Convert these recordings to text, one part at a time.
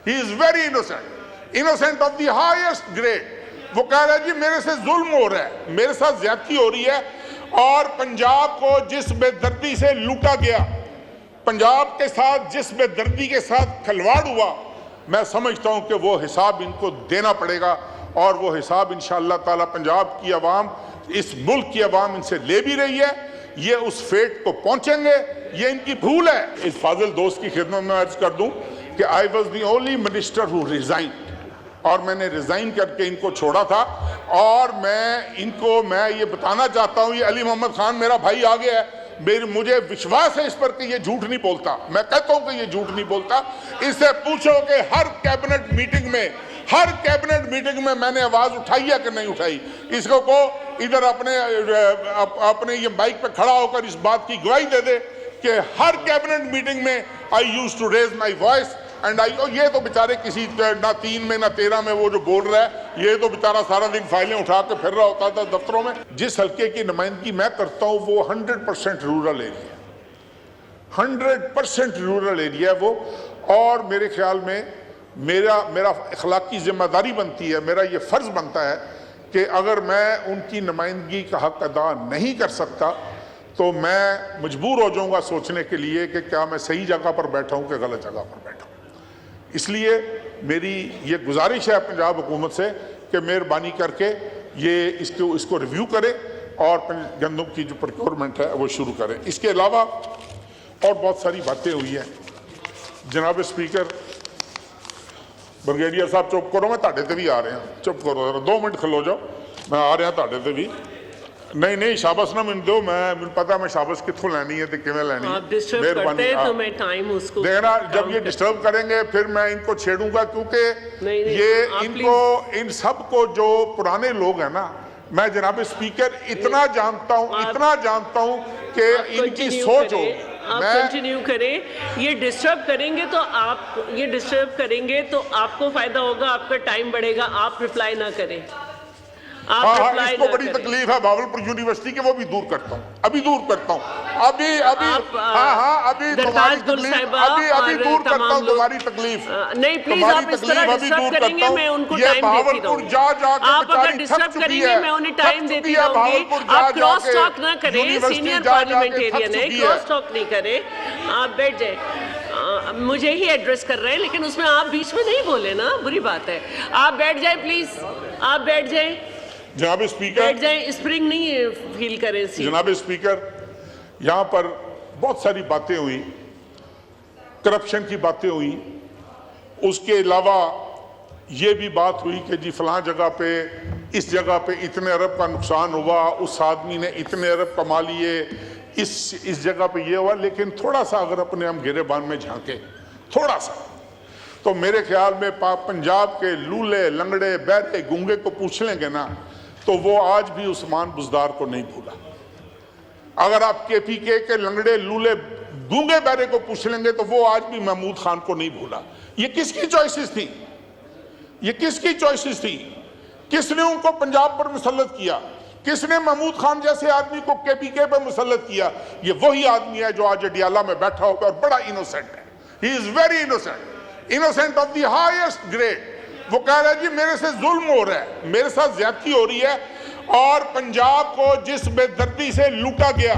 He is very innocent, innocent of the highest grade. वो कह रहा है जी मेरे से जुल्म हो रहा है, मेरे साथ ज्यादती हो रही है, और पंजाब को जिस बेदर्दी से लूटा गया, पंजाब के साथ जिस बेदर्दी के साथ खिलवाड़ हुआ, मैं समझता हूं कि वो हिसाब इनको देना पड़ेगा, और वो हिसाब इंशाअल्लाह ताला पंजाब की आवाम, इस मुल्क की आवाम इनसे ले भी रही है। ये उस फेट को पहुंचेंगे, ये इनकी भूल है। इस फाजिल दोस्त की खिदमत में अर्ज कर दूं कि I was the only minister who resign, और मैंने रिजाइन करके इनको छोड़ा था। और मैं ये बताना चाहता हूं, ये अली मोहम्मद खान मेरा भाई आ गया है, मुझे विश्वास है इस पर कि ये झूठ नहीं बोलता। मैं कहता हूं कि ये झूठ नहीं बोलता। इससे पूछो कि हर कैबिनेट मीटिंग में मैंने आवाज उठाई है कि नहीं उठाई। इसको को इधर अपने ये माइक पे खड़ा होकर इस बात की गवाही दे दे कि हर कैबिनेट मीटिंग में I used to raise my voice and ये तो बेचारे किसी ना 3 में ना 13 में वो जो बोल रहा है, ये तो बेचारा सारा दिन फाइलें उठा के फिर रहा होता था दफ्तरों में। जिस हल्के की नुमाइंदगी मैं करता हूँ वो 100% रूरल एरिया, 100% रूरल एरिया है वो। और मेरे ख्याल में मेरा अखलाकी जिम्मेदारी बनती है, मेरा ये फ़र्ज़ बनता है कि अगर मैं उनकी नुमाइंदगी का हक अदा नहीं कर सकता तो मैं मजबूर हो जाऊँगा सोचने के लिए कि क्या मैं सही जगह पर बैठा हूँ कि गलत जगह पर बैठा हूँ। इसलिए मेरी ये गुजारिश है पंजाब हुकूमत से कि मेहरबानी करके ये इसको रिव्यू करें और गंदम की जो प्रोक्योरमेंट है वो शुरू करें। इसके अलावा और बहुत सारी बातें हुई हैं। जनाब स्पीकर, ब्रिगेडियर साहब चुप करो, मैं ताड़े ते भी आ रहा हूँ, चुप करो, 2 मिनट खलो जाओ, मैं आ रहा ताड़े ते भी। नहीं शाबाश ना मैंने दो, मैं पता मैं शाबाश कितों लैनी है तो किवें लैनी है। मेहरबानी तो मैं टाइम उसको देखना, जब ये डिस्टर्ब करेंगे फिर मैं इनको छेड़ूंगा, क्योंकि ये इन सब को जो पुराने लोग हैं ना, मैं जनाब स्पीकर इतना जानता हूं कि इनकी सोच हो। आप कंटिन्यू करें, ये डिस्टर्ब करेंगे तो आपको फायदा होगा, आपका टाइम बढ़ेगा। आप रिप्लाई ना करें, इसको बड़ी तकलीफ है भावलपुर यूनिवर्सिटी के, वो भी दूर करता हूँ, अभी दूर करता हूँ, अभी तुम्हारी तकलीफ अभी दूर करता हूँ, तुम्हारी तकलीफ नहीं, प्लीज आप इस तरह डिस्टर्ब करेंगे मैं उनको टाइम देती रहूंगी। आप अगर डिस्टर्ब करेंगे मैं उन्हें टाइम देती रहूंगी। आप क्रॉस टॉक ना करें, सीनियर पार्लियामेंटेरियन है, क्रॉस टॉक नहीं करें, आप बैठ जाए। मुझे ही एड्रेस कर रहे हैं लेकिन उसमें आप बीच में नहीं बोले ना, बुरी बात है। आप बैठ जाए प्लीज, आप बैठ जाए। जनाब स्पीकर, बैठ जाए, स्प्रिंग नहीं फील करें। जनाब स्पीकर, यहाँ पर बहुत सारी बातें हुई, करप्शन की बातें हुई, उसके अलावा ये भी बात हुई कि जी फलां जगह पे, इस जगह पे इतने अरब का नुकसान हुआ, उस आदमी ने इतने अरब कमा लिए, इस जगह पे ये हुआ। लेकिन थोड़ा सा अगर अपने हम गिरेबान में झांके थोड़ा सा, तो मेरे ख्याल में पंजाब के लूले लंगड़े बहरे गूंगे को पूछ लेंगे ना तो वो आज भी उस्मान बुज़दार को नहीं भूला। अगर आप KPK के लंगड़े लूले गूंगे बहरे को पूछ लेंगे तो वो आज भी महमूद खान को नहीं भूला। ये किसकी चॉइसेस थी? ये किसकी चॉइसेस थी? किसने उनको पंजाब पर मुसल्लत किया? किसने महमूद खान जैसे आदमी को KPK पर मुसल्लत किया? ये वही आदमी है जो आज अडियाला में बैठा होगा और बड़ा इनोसेंट है। He is very innocent, innocent of the highest grade. वो कह रहा है जी मेरे से जुल्म हो रहा है, मेरे साथ ज्यादती हो रही है, और पंजाब को जिस बेदर्दी से लूटा गया,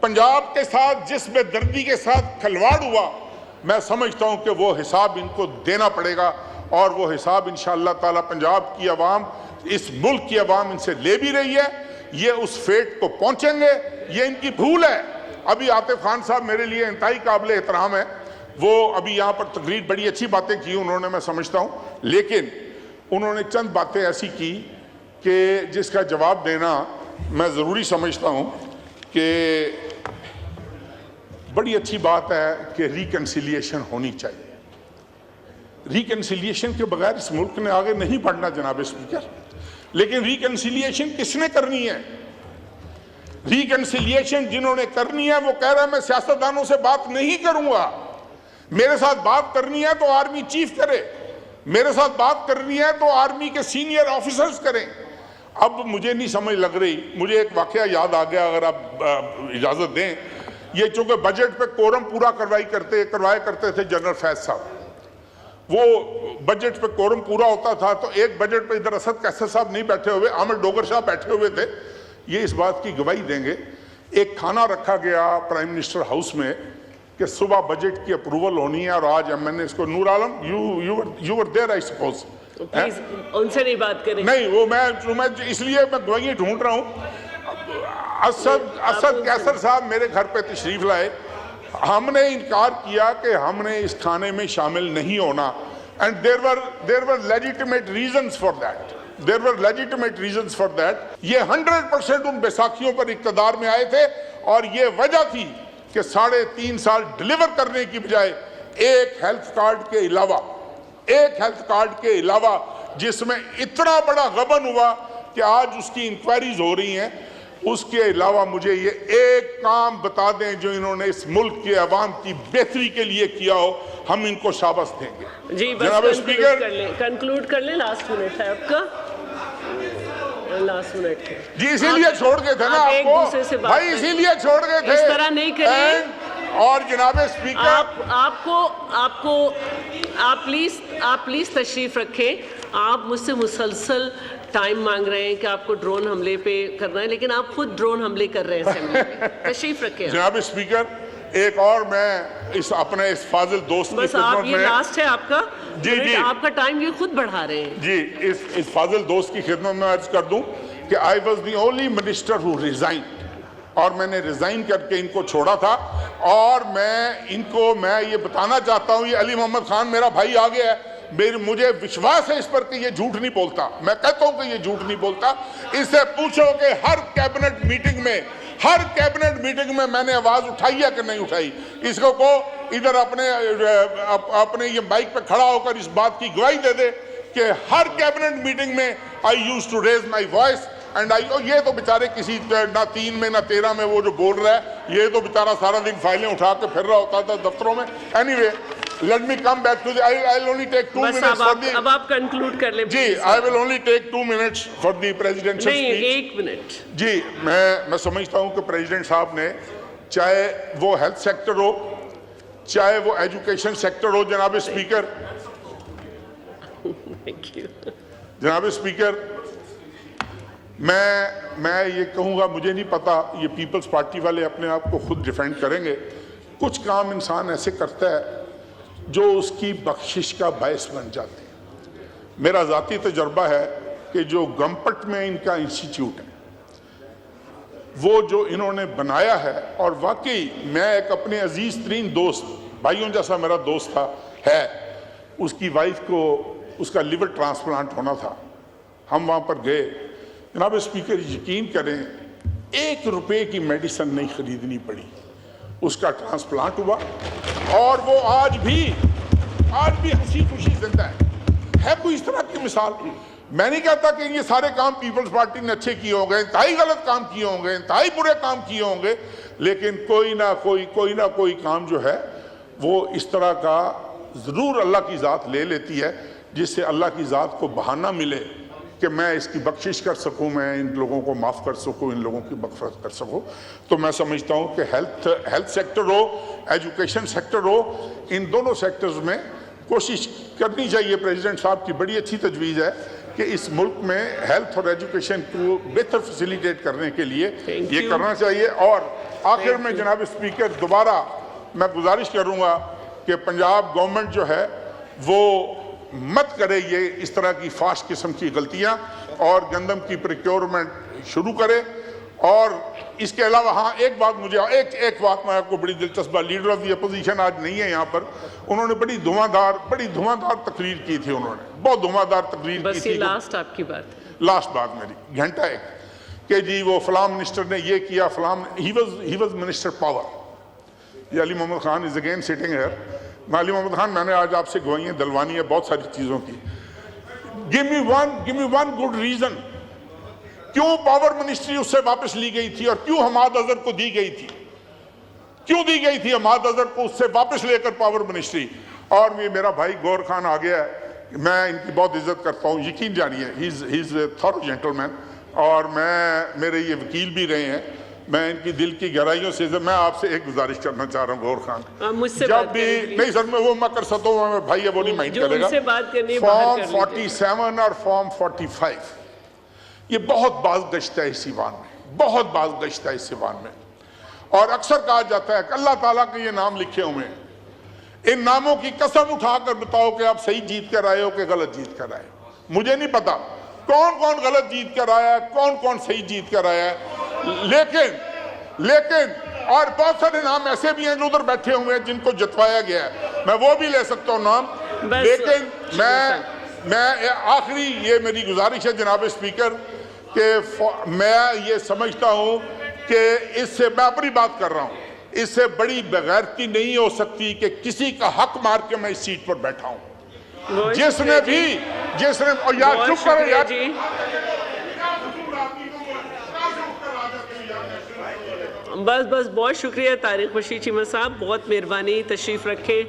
पंजाब के साथ जिस बेदर्दी के साथ खिलवाड़ हुआ, मैं समझता हूं कि वो हिसाब इनको देना पड़ेगा, और वो हिसाब इंशाअल्लाह ताला पंजाब की आवाम, इस मुल्क की आवाम इनसे ले भी रही है। ये उस फेट को पहुंचेंगे, ये इनकी भूल है। अभी आतिफ खान साहब मेरे लिए इंतहाई काबिल एहतराम है, वो अभी यहाँ पर तकरीर बड़ी अच्छी बातें की उन्होंने, मैं समझता हूँ, लेकिन उन्होंने चंद बातें ऐसी की कि जिसका जवाब देना मैं ज़रूरी समझता हूँ कि बड़ी अच्छी बात है कि रिकन्सिलिएशन होनी चाहिए। रिकन्सिलिएशन के बगैर इस मुल्क ने आगे नहीं बढ़ना जनाब स्पीकर। लेकिन रिकन्सिलिएशन किसने करनी है? रिकन्सिलिएशन जिन्होंने करनी है वो कह रहा है मैं सियासतदानों से बात नहीं करूंगा, मेरे साथ बात करनी है तो आर्मी चीफ करे, मेरे साथ बात करनी है तो आर्मी के सीनियर ऑफिसर्स करें। अब मुझे नहीं समझ लग रही, मुझे एक वाकया याद आ गया, अगर आप इजाजत दें। ये चूंकि बजट पे कोरम पूरा करवाया करते थे जनरल फैज साहब, वो बजट पे कोरम पूरा होता था तो एक बजट पे इधर असद कैसर साहब नहीं बैठे हुए, आमिर डोगर साहब बैठे हुए थे, ये इस बात की गवाही देंगे। एक खाना रखा गया प्राइम मिनिस्टर हाउस में कि सुबह बजट की अप्रूवल होनी है और आज मैंने इसको, Noor Alam you were there I suppose, उनसे नहीं बात करें। नहीं वो मैं इसलिए मैं गवाही ढूंढ रहा हूँ। असद कैसर साहब मेरे घर पे तशरीफ लाए, हमने इनकार किया कि हमने इस खाने में शामिल नहीं होना, and there were legitimate reasons for that, there were legitimate reasons for that. ये 100% उन बैसाखियों पर इक़्तिदार में आए थे और ये वजह थी कि 3.5 साल डिलीवर करने की बजाय एक हेल्थ कार्ड के अलावा जिसमें इतना बड़ा गबन हुआ कि आज उसकी इंक्वायरीज हो रही हैं, उसके अलावा मुझे ये एक काम बता दें जो इन्होंने इस मुल्क के अवाम की बेहतरी के लिए किया हो, हम इनको शाबाश देंगे। जी बस कंक्लूड कर ले, लास्ट मिनट है आपका, लास्ट मिनट है जी, इसीलिए छोड़ गए थे ना आपको भाई, इसीलिए छोड़ गए थे, इस तरह नहीं करिए। और जनाब स्पीकर आप प्लीज तशरीफ रखें। आप मुझसे मुसलसल टाइम मांग रहे हैं कि आपको ड्रोन हमले पे करना है, लेकिन आप खुद ड्रोन हमले कर रहे हैं असेंबली में। तशरीफ रखें जनाब स्पीकर। एक और मैं अपने इस फाजिल दोस्त बस आप ये लास्ट है आपका जी आपका टाइम ये खुद बढ़ा रहे हैं जी, इस फाजिल दोस्त की खिदमत में अर्ज कर दूं कि I was the only minister who resign, और मैंने रिजाइन करके इनको छोड़ा था। और मैं ये बताना चाहता हूं, ये अली मोहम्मद खान मेरा भाई आ गया है, मुझे विश्वास है इस पर कि ये झूठ नहीं बोलता, मैं कहता हूं कि ये झूठ नहीं बोलता। इससे पूछो कि हर कैबिनेट मीटिंग में मैंने आवाज उठाई है कि नहीं उठाई। इसको को इधर अपने ये माइक पे खड़ा होकर इस बात की गवाही दे दे कि हर कैबिनेट मीटिंग में I used to raise my voice and ये तो बेचारे किसी ना 3 में ना 13 में वो जो बोल रहा है, ये तो बेचारा सारा दिन फाइलें उठा के फिर रहा होता था दफ्तरों में। Anyway, let me come back to the I'll only take 2 minutes for the, अब आप कंक्लूड कर ले जी। I will only take 2 minutes for the presidential speech। नहीं, 1 मिनट जी। मैं समझता हूं कि प्रेसिडेंट साहब ने, चाहे वो हेल्थ सेक्टर हो, चाहे वो एजुकेशन सेक्टर हो, जनाब स्पीकर जनाब स्पीकर, मैं ये कहूँगा, मुझे नहीं पता, ये पीपल्स पार्टी वाले अपने आप को खुद डिफेंड करेंगे। कुछ काम इंसान ऐसे करता है जो उसकी बख्शिश का बायस बन जाते हैं। मेरा ज़ाती तजर्बा है कि जो गमपट में इनका इंस्टीट्यूट है, वो जो इन्होंने बनाया है, और वाकई मैं एक अपने अजीज़ तरीन दोस्त, भाइयों जैसा मेरा दोस्त है, उसकी वाइफ को उसका लिवर ट्रांसप्लांट होना था, हम वहाँ पर गए। जनाब स्पीकर, यकीन करें, 1 रुपये की मेडिसिन नहीं खरीदनी पड़ी, उसका ट्रांसप्लांट हुआ और वो आज भी हंसी खुशी जिंदा है कोई इस तरह की मिसाल। मैं नहीं कहता कि ये सारे काम पीपल्स पार्टी ने अच्छे किए होंगे, इंतहाई गलत काम किए होंगे, इंतहाई बुरे काम किए होंगे, लेकिन कोई ना कोई काम जो है वो इस तरह का ज़रूर अल्लाह की ज़ात ले लेती है, जिससे अल्लाह की ज़ात को बहाना मिले कि मैं इसकी बख्शिश कर सकूं, मैं इन लोगों को माफ़ कर सकूं, इन लोगों की मग़फ़िरत कर सकूं। तो मैं समझता हूं कि हेल्थ सेक्टर हो, एजुकेशन सेक्टर हो, इन दोनों सेक्टर्स में कोशिश करनी चाहिए। प्रेसिडेंट साहब की बड़ी अच्छी तजवीज़ है कि इस मुल्क में हेल्थ और एजुकेशन को बेहतर फैसिलिटेट करने के लिए ये करना चाहिए। और आखिर में जनाब स्पीकर, दोबारा मैं गुजारिश करूँगा कि पंजाब गवर्नमेंट जो है वो मत करे ये इस तरह की फाश किस्म की गलतियां, और गंदम की प्रोक्योरमेंट शुरू करे। और इसके अलावा हाँ, एक बात मुझे एक बात मैं आपको बड़ी दिलचस्प, लीडर ऑफ द अपोजिशन आज नहीं है यहाँ पर, उन्होंने बड़ी धुआंधार तकरीर की थी, उन्होंने बहुत धुआंधार तकरीर की थी। लास्ट बात मेरी घंटा एक कि जी वो फलां मिनिस्टर ने ये किया, फलां ही वाज मिनिस्टर पावर। ये Ali Mohammad Khan is again sitting here. Ali Mohammad Khan, मैंने आज आपसे गवाहियाँ दिलवानी है बहुत सारी चीज़ों की। Give me one good reason क्यों पावर मिनिस्ट्री उससे वापस ली गई थी, और क्यों हमाद अजहर को दी गई थी, क्यों दी गई थी हमाद अजहर को उससे वापस लेकर पावर मिनिस्ट्री। और ये मेरा भाई गौर खान आ गया है, मैं इनकी बहुत इज्जत करता हूँ, यकीन जानिए, ही इज़ थॉरो जेंटलमैन, और मेरे ये वकील भी रहे हैं। मैं इनकी दिल की गहराइयों से मैं आपसे एक गुजारिश करना चाह रहा हूँ गौर खान, मुझसे जब भी नहीं सर मैं वो मैं कर सकता हूँ भाई, ये वो नहीं माइंड करेगा। बात करनी फॉर्म 47 और फॉर्म 45 ये बहुत बात गश्त है इस ईवान में, बहुत बात गश्त है इस ईवान में, और अक्सर कहा जाता है कि अल्लाह ताला के ये नाम लिखे हुए हैं, इन नामों की कसम उठाकर बताओ कि आप सही जीत कर आए हो कि गलत जीत कर आए हो। मुझे नहीं पता कौन कौन गलत जीत कर आया है, कौन कौन सही जीत कर आया है, लेकिन और बहुत सारे नाम ऐसे भी हैं जो उधर बैठे हुए हैं जिनको जतवाया गया है, मैं वो भी ले सकता हूँ नाम, लेकिन मैं आखिरी ये मेरी गुजारिश है जनाब स्पीकर कि मैं ये समझता हूँ कि इससे मैं अपनी बात कर रहा हूँ, इससे बड़ी बेगैरती नहीं हो सकती कि किसी का हक मार के मैं इस सीट पर बैठा हूँ, जिसने और यार चुप करो यार, बस बहुत शुक्रिया तारिक बशीर चीमा साहब, बहुत मेहरबानी, तशरीफ रखें।